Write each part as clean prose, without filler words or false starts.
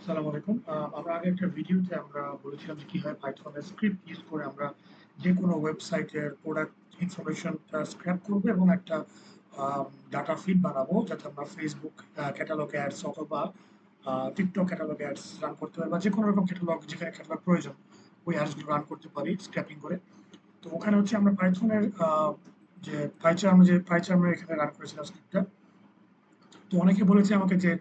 আসসালামু আলাইকুম। আমরা আগে একটা ভিডিওতে আমরা বলেছিলাম যে কিভাবে পাইথনের স্ক্রিপ্ট ইউজ করে আমরা যেকোনো ওয়েবসাইটের প্রোডাক্ট ইনফরমেশনটা স্ক্র্যাপ করবো এবং একটা ডাটা ফিড বানাবো যাতে আমরা ফেসবুক ক্যাটালগ অ্যাডস অথবা টিকটক ক্যাটালগ অ্যাডস রান করতে পারি বা যেকোনো রকম ক্যাটালগ যেখানে ক্যাটালগ প্রয়োজন ওই অ্যাডসগুলো রান করতে পারি স্ক্র্যাপিং করে। তো ওখানে হচ্ছে আমরা পাইথনের যে পাইচার্মের এখানে রান করেছিলাম স্ক্রিপ্টটা। তো অনেকে বলেছে আমাকে যে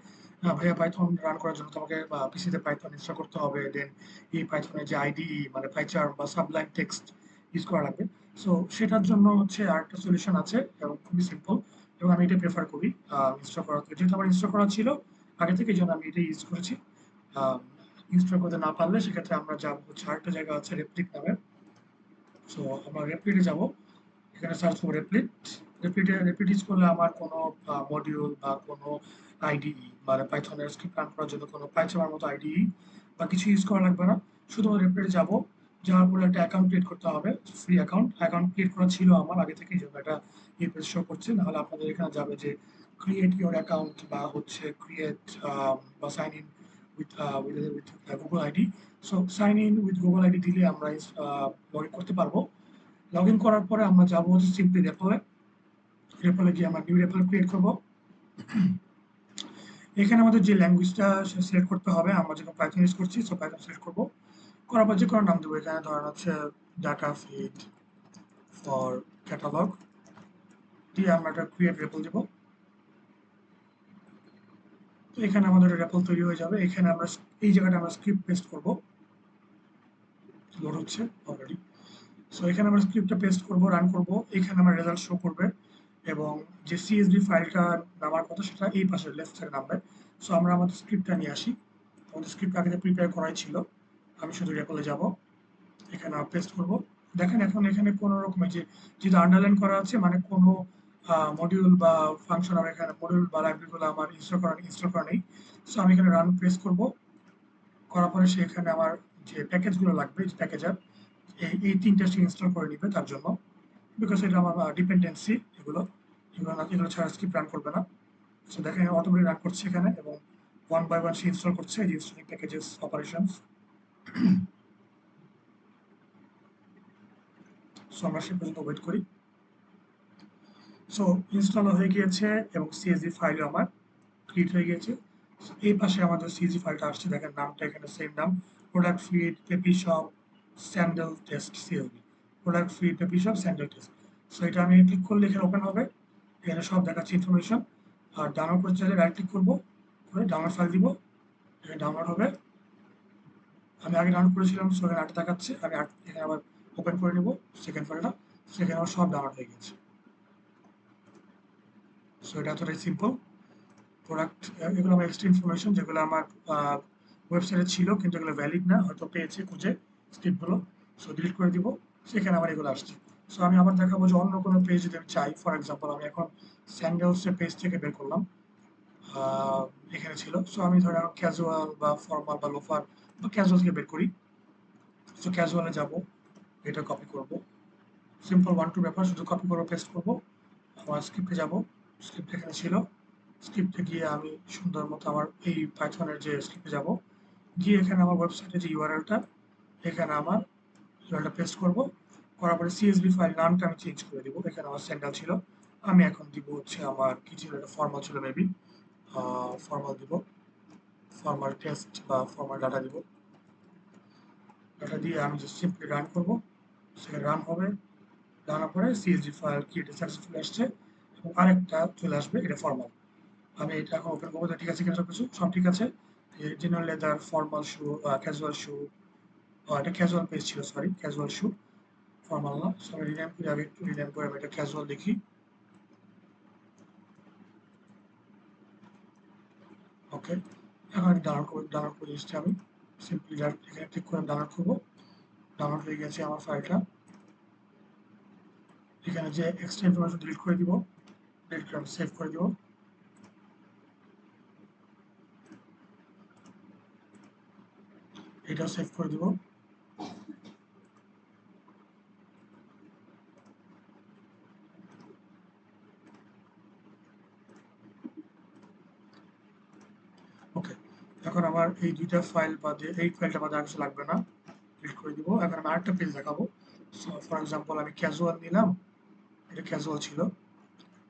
ভাইয়া পাইথন রান করার জন্য তোমাকে পিসিতে পাইথন ইনস্টল করতে হবে, দেন এই পাইথনের যে আইডিই মানে পাইচার্ম বা সাবলাইম টেক্সট ইউজ করা লাগবে। সো সেটার জন্য হচ্ছে আরেকটা সলিউশন আছে এবং খুবই সিম্পল, এবং আমি এটা প্রেফার করি ইনস্টল করা থেকে। যেহেতু আমার ইনস্টল করা ছিল আগে থেকে, এই জন্য আমি এটা ইউজ করেছি। ইনস্টল করতে না পারলে সেক্ষেত্রে আমরা যাবো হচ্ছে আরেকটা জায়গা আছে রেপ্লিক নামে। সো আমরা রেপ্লিটে যাব, এখানে সার্চ করবো রেপ্লিট। রেপ্লিট ইউজ করলে আমার কোনো মডিউল বা কোনো আইডিই মানে পাইথনের স্ক্রিপ্ট রান করার জন্য কোনো পাইথনের মতো আইডিই বা কিছু ইউজ করা লাগবে না। শুধু রেপ্লিটে যাব, যাওয়ার পরে একটা অ্যাকাউন্ট ক্রিয়েট করতে হবে, ফ্রি অ্যাকাউন্ট ক্রিয়েট করা ছিল আমার আগে থেকেই, জন্য এটা এই পেজ শো করছে। নাহলে আপনাদের এখানে যাবে যে ক্রিয়েট ইউর অ্যাকাউন্ট বা হচ্ছে ক্রিয়েট বা sign in with Google ID. So sign in with Google ID দিলে আমরা লগ ইন করতে পারবো। লগ ইন করার পরে আমরা যাবো হচ্ছে সিম্পলি রেপলে। রেপলে গিয়ে আমরা নিউ রেপল ক্রিয়েট করবো। এখানে আমাদের যে ল্যাঙ্গুয়েজটা সিলেক্ট করতে হবে, আমরা যেখানে পাইথন ইউজ করছি সো পাইথন সিলেক্ট করবো। করার পর যে কোনো নাম দেবো, এখানে ধরেন হচ্ছে ডাটা ফিড ফর ক্যাটালগ দিয়ে আমরা একটা ক্রিয়েট রেপল দেবো। তো এখানে আমাদের রেপল তৈরি হয়ে যাবে। এখানে আমরা এই জায়গাটা আমরা স্ক্রিপ্ট পেস্ট করবো, লোড হচ্ছে অলরেডি। সো এখানে আমরা স্ক্রিপ্টটা পেস্ট করবো, রান করবো, এখানে আমার রেজাল্ট শো করবে এবং যে সিএসভি ফাইলটা নামার কথা সেটা এই পাশে লেফট সাইডে নামবে। সো আমরা আমাদের স্ক্রিপ্টটা নিয়ে আসি, আমাদের স্ক্রিপ্ট আগে প্রিপেয়ার করাই ছিল। আমি শুধু রেপলে যাব, এখানে পেস্ট করব। দেখেন এখন এখানে কোনো রকমের যে যেটা আন্ডারলাইন করা আছে মানে কোনো মডিউল বা ফাংশন আমার এখানে মডিউল বা লাইব্রেরিগুলো আমার ইনস্টল করা নেই। সো আমি এখানে রান প্রেস করব, করার পরে সেখানে আমার যে প্যাকেজগুলো লাগবে, যে প্যাকেজার এই তিনটা সে ইনস্টল করে নিবে তার জন্য, বিকজ এটা আমার ডিপেন্ডেন্সি। এগুলো এগুলো ছাড়া স্ক্রিপ্ট রান করবে না। সো দেখেন অটোমেটিক রান করছে এখানে এবং ওয়ান বাই ওয়ান সে ইনস্টল করছে এই ইনস্টলিং প্যাকেজেস অপারেশনস। সো আমরা সে পর্যন্ত ওয়েট করি। সো ইনস্টল হয়ে গিয়েছে এবং সিএসভি ফাইলও আমার ক্রিয়েট হয়ে গিয়েছে। এই পাশে আমাদের সিএসভি ফাইলটা আসছে, দেখেন নামটা এখানে সেম নাম, product feed peppy shop sandal test CSV, product feed peppy shop sandal test. So এটা আমি ক্লিক করলে এখানে ওপেন হবে, এখানে সব দেখাচ্ছে ইনফরমেশন। আর ডাউনলোড করতে চাইলে রাইট ক্লিক করবো, করে ডাউনলোড ফাইল দিব, এখানে ডাউনলোড হবে। আমি আগে ডাউনলোড করেছিলাম সো এখানে 8 দেখাচ্ছে, আমি 8 এখানে আবার ওপেন করে নেব সেকেন্ড ফাইলটা, সেখানে আমার সব ডাউনলোড হয়ে গেছে। সো এটা এতটাই সিম্পল। প্রোডাক্ট এগুলো আমার এক্সট্রা ইনফরমেশন যেগুলো আমার ওয়েবসাইটে ছিল কিন্তু এগুলো ভ্যালিড না, হয়তো পেয়েছে খুঁজে স্ক্রিপ্টগুলো। সো ডিলিট করে দিব, সেখানে আমার এগুলো আসছে। সো আমি আবার দেখাবো যে অন্য কোনো পেজ যদি আমি চাই, ফর এক্সাম্পল আমি এখন স্যান্ডেলসের পেজ থেকে বের করলাম, আহ, এখানে ছিল। সো আমি ধরো ক্যাজুয়াল বা ফর্মাল বা লোফার বা ক্যাজুয়াল থেকে বের করি। সো ক্যাজুয়ালে যাব, এটা কপি করব, সিম্পল ওয়ান টু ব্যাপার, শুধু কপি করবো পেস্ট করবো। আমার স্ক্রিপ্টে যাব, স্ক্রিপ্ট এখানে ছিল, স্ক্রিপ্টে গিয়ে আমি সুন্দর মতো আমার এই পাইথনের যে স্ক্রিপ্টে যাব, গিয়ে এখানে আমার ওয়েবসাইটের যে ইউআরএলটা, এখানে আমার ইউআরএলটা পেস্ট করব। করার পরে সিএসভি ফাইল নামটা আমি চেঞ্জ করে দিব, এখানে আমার স্যান্ডেল ছিল, আমি এখন দিব হচ্ছে আমার কি ছিল, এটা ফর্মাল ছিল মেবি, ফর্মাল দিব, ফর্মাল টেস্ট বা ফর্মাল ডাটা দিব। ডাটা দিয়ে আমি জাস্ট সিম্পলি রান করব, সেখানে রান হবে। রানার পরে সিএসভি ফাইল ক্রিয়েট সাকসেসফুল আসছে এবং আরেকটা চলে আসবে, এটা ফর্মাল। আমি এটা এখন ওপেন করবো, ঠিক আছে কিনা সব কিছু, সব ঠিক আছে। General leather, formal shoe, casual shoe, এটা ক্যাজুয়াল পেজ ছিল, সরি ক্যাজুয়াল শু, ফর্মাল না। সো আমি রিনেম করে, আগে একটু রিনেম করে আমি এটা ক্যাজুয়াল দেখি। ওকে, এখন আমি ডাউনলোড করে এসেছি। আমি সিম্পলি এখানে ক্লিক করে ডাউনলোড করবো, ডাউনলোড হয়ে গেছে আমার ফাইলটা। এখানে যে এক্সট্রা ইনফরমেশন ডিলিট করে দিব, ডিলিট করে আমি সেভ করে দিব। এটাও সেভ করে দিব। ওকে, এখন আমার এই ২ টা ফাইল বাদে এই ফাইলটা বাদে আর কিছু লাগবে না। ডিলিট করে দিব। এখন আমি আরেকটা পেজ দেখাবো। সো ফর এক্সাম্পল আমি ক্যাজুয়াল নিলাম। এটা ক্যাজুয়াল ছিল।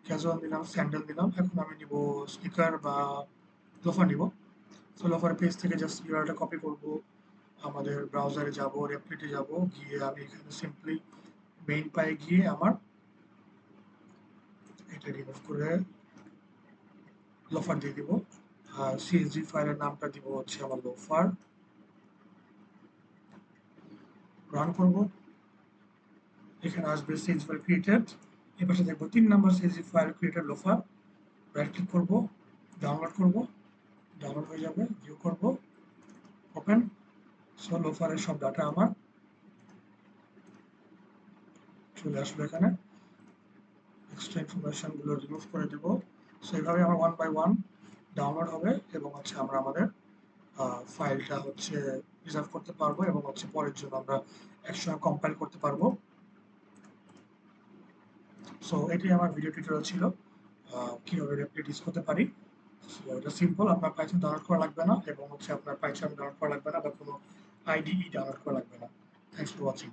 ক্যাজুয়াল নিলাম, স্যান্ডেল নিলাম। এখন আমি নিব স্নিকার বা লোফার নিব। সো লোফার পেজ থেকে জাস্ট ইউআরএলটা কপি করব। আমাদের ব্রাউজারে যাব, রেপ্লিটে যাব, গিয়ে আমি এখানে সিম্পলি মেইন পায়ে গিয়ে আমার এটা রিমুভ করে লোফার দিয়ে দিব। আর সিএসভি ফাইলের নামটা দিব হচ্ছে আমার লোফার। রান করব। এখানে আসবে সিএসভি ফাইল ক্রিয়েটেড। এই পাশে দেখবো ৩ নম্বর CSV file created loafer. Right click করব, ডাউনলোড করব, ডাউনলোড হয়ে যাবে, ভিউ করব, ওপেন। সো লোফারের সব ডাটা আমার চলে আসবে এখানে। এক্সট্রা ইনফরমেশন গুলো রিমুভ করে দেব। সো এইভাবে আমার 1 বাই 1 ডাউনলোড হবে এবং হচ্ছে আমরা আমাদের ফাইলটা হচ্ছে রিজার্ভ করতে পারবো এবং হচ্ছে পরের জন্য আমরা একসঙ্গে কম্পাইল করতে পারবো। সো এটাই আমার ভিডিও টিউটোরিয়াল ছিল কিভাবে রেপ্লিট ইউজ করতে পারি। সো এটা সিম্পল, আপনার পাইথন ডাউনলোড করা লাগবে না এবং হচ্ছে আপনার পাইথন ডাউনলোড করা লাগবে না বা কোনো আইডিই ডাউনলোড করা লাগবে না। Thanks for watching.